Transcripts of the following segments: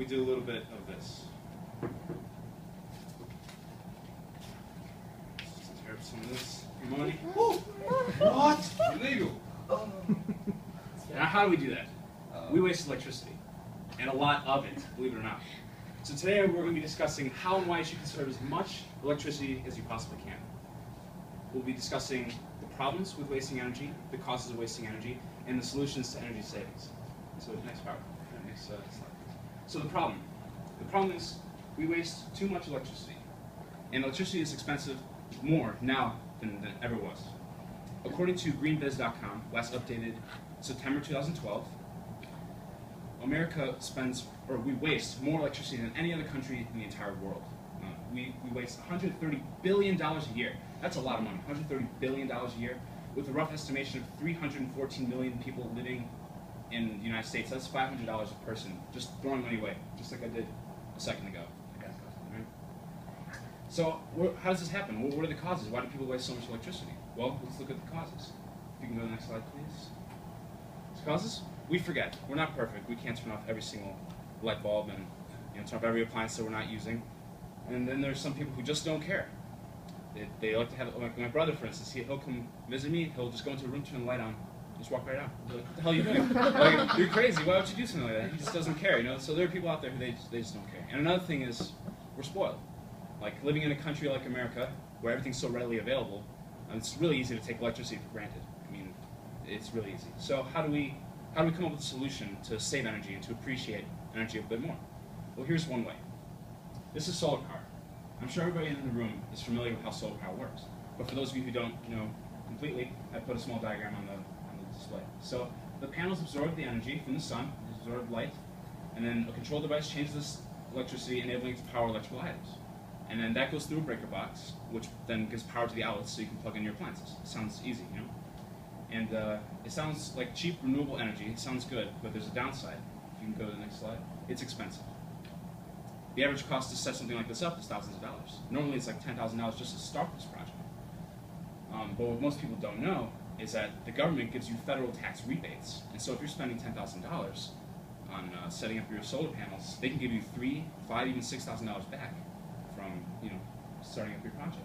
we do a little bit of this. Just tear up some of this money. What? Illegal. Now, how do we do that? We waste electricity, and a lot of it, believe it or not. So today we're going to be discussing how and why you should conserve as much electricity as you possibly can. We'll be discussing the problems with wasting energy, the causes of wasting energy, and the solutions to energy savings. So next part, next slide. So the problem is we waste too much electricity, and electricity is expensive more now than it ever was. According to greenbiz.com, last updated September 2012, America we waste more electricity than any other country in the entire world. We waste $130 billion a year. That's a lot of money, $130 billion a year, with a rough estimation of 314 million people living in the United States. That's $500 a person, just throwing money away, just like I did a second ago. Right? So how does this happen? What are the causes? Why do people waste so much electricity? Well, let's look at the causes. If you can go to the next slide, please. The causes? We forget. We're not perfect. We can't turn off every single light bulb and turn off every appliance that we're not using. And then there's some people who just don't care. They like to have, like my brother, for instance, he'll come visit me, he'll just go into a room, turn the light on, just walk right out. Like, what the hell are you doing? Like, you're crazy, why would you do something like that? He just doesn't care, So there are people out there who they just don't care. And another thing is, we're spoiled. Like living in a country like America, where everything's so readily available, it's really easy to take electricity for granted. I mean, it's really easy. So how do we come up with a solution to save energy and to appreciate energy a bit more? Well, here's one way. This is solar power. I'm sure everybody in the room is familiar with how solar power works. But for those of you who don't know completely, I put a small diagram on the display. So the panels absorb the energy from the sun, absorb light, and then a control device changes this electricity, enabling it to power electrical items. And then that goes through a breaker box, which then gives power to the outlets so you can plug in your appliances. It sounds easy, And it sounds like cheap, renewable energy. It sounds good, but there's a downside. If you can go to the next slide. It's expensive. The average cost to set something like this up is thousands of dollars. Normally it's like $10,000 just to start this project. But what most people don't know is that the government gives you federal tax rebates. And so if you're spending $10,000 on setting up your solar panels, they can give you $3,000, $5,000, even $6,000 back from starting up your project.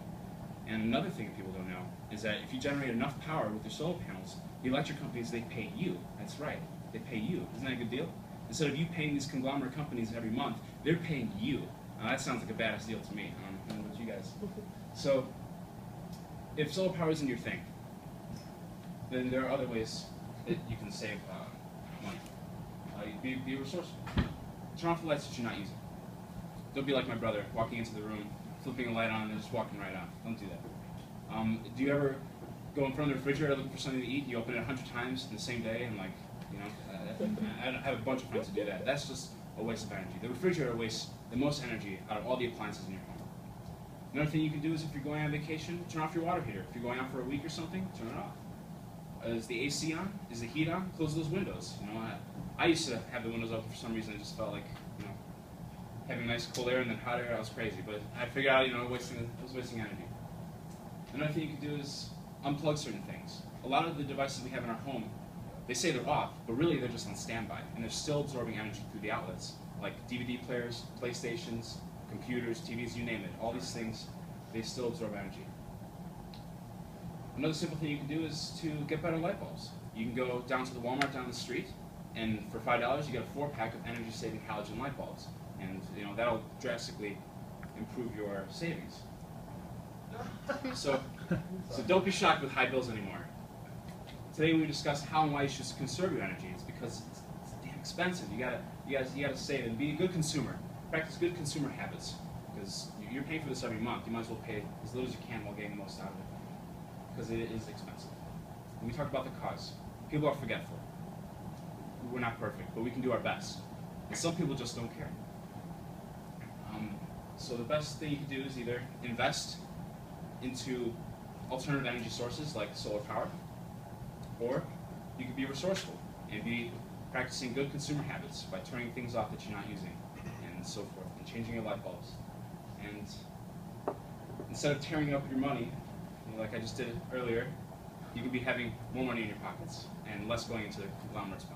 And another thing that people don't know is that if you generate enough power with your solar panels, the electric companies, they pay you. That's right, they pay you. Isn't that a good deal? Instead of you paying these conglomerate companies every month, they're paying you. Now that sounds like a badass deal to me. I don't know about you guys. So, if solar power isn't your thing, then there are other ways that you can save money. Be resourceful. Turn off the lights that you're not using. Don't be like my brother, walking into the room, flipping a light on, and just walking right out. Don't do that. Do you ever go in front of the refrigerator looking for something to eat? You open it 100 times in the same day, and I have a bunch of friends who do that. That's just a waste of energy. The refrigerator wastes the most energy out of all the appliances in your home. Another thing you can do is if you're going on vacation, turn off your water heater. If you're going out for a week or something, turn it off. Is the AC on? Is the heat on? Close those windows. I used to have the windows open for some reason. I just felt like having nice cool air and then hot air. I was crazy, but I figured out I was wasting energy. Another thing you can do is unplug certain things. A lot of the devices we have in our home, they say they're off, but really they're just on standby, and they're still absorbing energy through the outlets, like DVD players, PlayStations, computers, TVs, you name it. All these things, they still absorb energy. Another simple thing you can do is to get better light bulbs. You can go down to the Walmart down the street, and for $5 you get a 4-pack of energy-saving halogen light bulbs, and that'll drastically improve your savings. So don't be shocked with high bills anymore. Today we discuss how and why you should conserve your energy. It's because it's damn expensive. You gotta save and be a good consumer. Practice good consumer habits, because you're paying for this every month. You might as well pay as little as you can while getting the most out of it, because it is expensive. And we talked about the cause. People are forgetful. We're not perfect, but we can do our best. And some people just don't care. So the best thing you can do is either invest into alternative energy sources like solar power, or you could be resourceful and be practicing good consumer habits by turning things off that you're not using, and so forth, and changing your light bulbs. And instead of tearing up your money, like I just did earlier, you could be having more money in your pockets and less going into conglomerates' pockets.